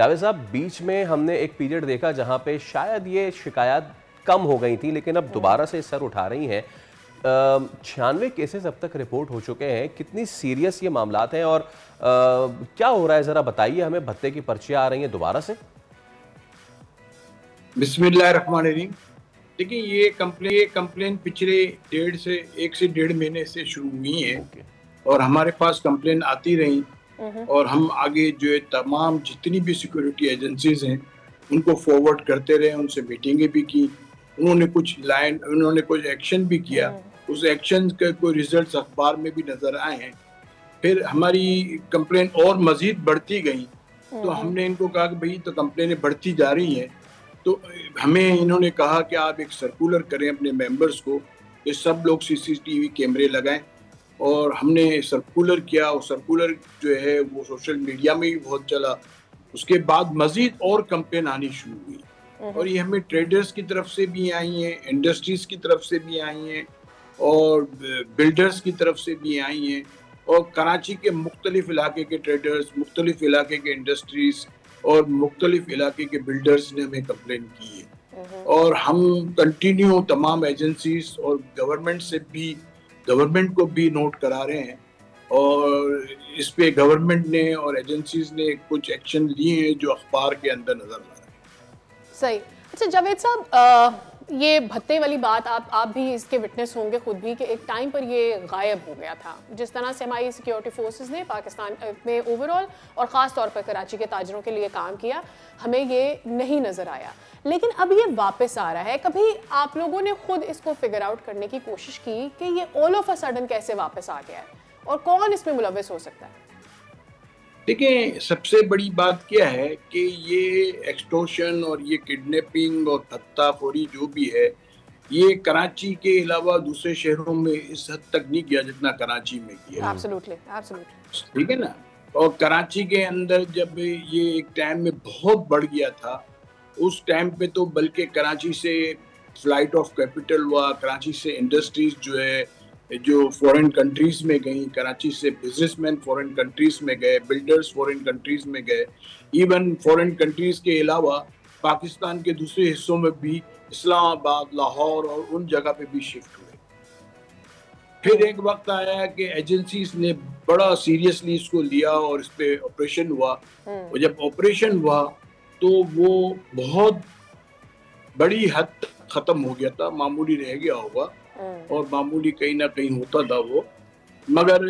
जावेद साहब, बीच में हमने एक पीरियड देखा जहां पे शायद ये शिकायत कम हो गई थी, लेकिन अब दोबारा से सर उठा रही हैं। 96 केसेस अब तक रिपोर्ट हो चुके हैं। कितनी सीरियस ये मामलात हैं और क्या हो रहा है, जरा बताइए हमें। भत्ते की पर्चियां आ रही हैं दोबारा से? बिस्मिल्लाहिर्रहमानिर्रहीम। देखिए, ये कंप्लेन पिछले 1 से 1.5 महीने से शुरू हुई है और हमारे पास कंप्लेन आती रही और हम आगे जो है तमाम जितनी भी सिक्योरिटी एजेंसीज हैं उनको फॉरवर्ड करते रहे, उनसे मीटिंगें भी की, उन्होंने कुछ एक्शन भी किया। उस एक्शन के कोई रिजल्ट्स अखबार में भी नजर आए हैं। फिर हमारी कंप्लेन और मजीद बढ़ती गई तो हमने इनको कहा कि भाई तो कंप्लेनें बढ़ती जा रही हैं, तो हमें इन्होंने कहा कि आप एक सर्कुलर करें अपने मेंबर्स को कि सब लोग सीसीटीवी कैमरे लगाएं। और हमने सर्कुलर किया और सर्कुलर जो है वो सोशल मीडिया में भी बहुत चला। उसके बाद मजीद और कंप्लेन आनी शुरू हुई और ये हमें ट्रेडर्स की तरफ से भी आई हैं, इंडस्ट्रीज की तरफ से भी आई हैं और बिल्डर्स की तरफ से भी आई हैं और कराची के मुख्तलिफ इलाके के ट्रेडर्स, मुख्तलिफ इलाके के इंडस्ट्रीज और मुख्तलिफ इलाके के बिल्डर्स ने हमें कंप्लेन की है। और हम कंटिन्यू तमाम एजेंसीज और गवर्नमेंट को भी नोट करा रहे हैं और इस पे गवर्नमेंट ने और एजेंसीज ने कुछ एक्शन लिए हैं जो अखबार के अंदर नजर आ रहा है। सही। अच्छा जावेद साहब, ये भत्ते वाली बात आप भी इसके विटनेस होंगे खुद भी कि एक टाइम पर ये गायब हो गया था। जिस तरह से हमारी सिक्योरिटी फोर्सेस ने पाकिस्तान में ओवरऑल और ख़ास तौर पर कराची के ताजरों के लिए काम किया, हमें ये नहीं नज़र आया। लेकिन अब ये वापस आ रहा है। कभी आप लोगों ने खुद इसको फिगर आउट करने की कोशिश की कि ये ऑल ऑफ अ सडन कैसे वापस आ गया है और कौन इसमें मुलव्वस हो सकता है? देखिए, सबसे बड़ी बात क्या है कि ये एक्सटॉर्शन और ये किडनैपिंग और भत्ताखोरी जो भी है, ये कराची के अलावा दूसरे शहरों में इस हद तक नहीं किया जितना कराची में किया। एब्सोल्युटली। ठीक है ना। और कराची के अंदर जब ये एक टाइम में बहुत बढ़ गया था, उस टाइम पे तो बल्कि कराची से फ्लाइट ऑफ कैपिटल हुआ, कराची से इंडस्ट्रीज जो है जो फॉरेन कंट्रीज में गई, कराची से बिजनेसमैन फॉरेन कंट्रीज में गए, बिल्डर्स फॉरेन कंट्रीज में गए, इवन फॉरेन कंट्रीज के अलावा पाकिस्तान के दूसरे हिस्सों में भी, इस्लामाबाद, लाहौर और उन जगह पे भी शिफ्ट हुए। फिर एक वक्त आया कि एजेंसीज ने बड़ा सीरियसली इसको लिया और इस पे ऑपरेशन हुआ और जब ऑपरेशन हुआ तो वो बहुत बड़ी हद तक खत्म हो गया था, मामूली रह गया होगा और मामूली कहीं ना कहीं होता था वो। मगर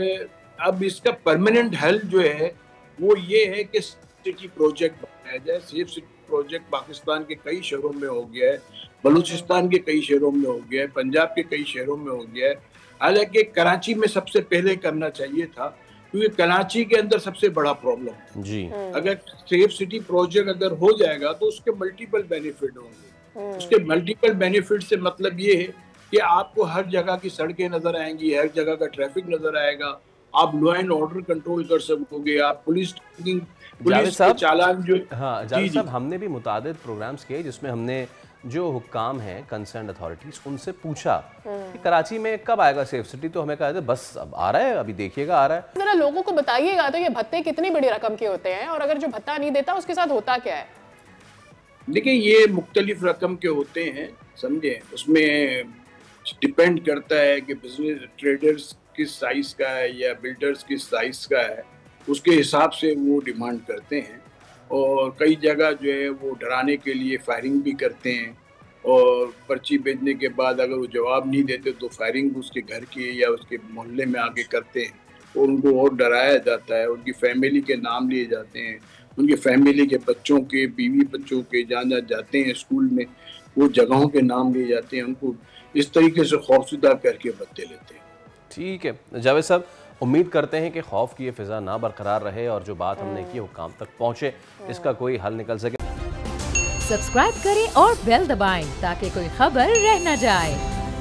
अब इसका परमानेंट हल जो है वो ये है कि सिटी प्रोजेक्ट बनाया जाए। सेफ सिटी प्रोजेक्ट पाकिस्तान के कई शहरों में हो गया है, बलूचिस्तान के कई शहरों में हो गया है, पंजाब के कई शहरों में हो गया है। हालांकि कराची में सबसे पहले करना चाहिए था क्योंकि कराची के अंदर सबसे बड़ा प्रॉब्लम जी। अगर सेफ सिटी प्रोजेक्ट अगर हो जाएगा तो उसके मल्टीपल बेनिफिट होंगे। उसके मल्टीपल बेनिफिट से मतलब ये है कि आपको हर जगह की सड़कें नजर आएंगी, हर जगह का ट्रैफिक नजर आएगा, आप लॉ एंड ऑर्डर कंट्रोल कर सकोगे, आप पुलिस के चालान जो। हाँ जावेद साहब, हमने भी मुतादिद प्रोग्राम्स किए जिसमें हमने जो हुक्काम हैं कंसर्न अथॉरिटीज उनसे पूछा कि कराची में कब आएगा सेफ सिटी, तो हमें कहा था बस अब आ रहा है, अभी देखिएगा आ रहा है। जरा लोगों को बताइएगा तो ये भत्ते कितनी बड़ी रकम के होते हैं और अगर जो भत्ता नहीं देता उसके साथ होता क्या है? देखिए, ये मुख्तलिफ रकम के होते हैं, समझे। उसमें डिपेंड करता है कि बिजनेस ट्रेडर्स किस साइज का है या बिल्डर्स किस साइज का है, उसके हिसाब से वो डिमांड करते हैं। और कई जगह जो है वो डराने के लिए फायरिंग भी करते हैं और पर्ची भेजने के बाद अगर वो जवाब नहीं देते तो फायरिंग उसके घर की या उसके मोहल्ले में आके करते हैं और उनको और डराया जाता है। उनकी फैमिली के नाम लिए जाते हैं, उनके फैमिली के बच्चों के, बीवी बच्चों के जहाँ जाते हैं स्कूल में, वो जगहों के नाम लिए जाते हैं। उनको इस तरीके से खौफजदा करके भत्ते लेते हैं। ठीक है जावेद साहब, उम्मीद करते हैं कि खौफ की ये फिजा ना बरकरार रहे और जो बात हमने की हुक्काम तक पहुंचे, इसका कोई हल निकल सके। सब्सक्राइब करें और बेल दबाएं ताकि कोई खबर रह न जाए।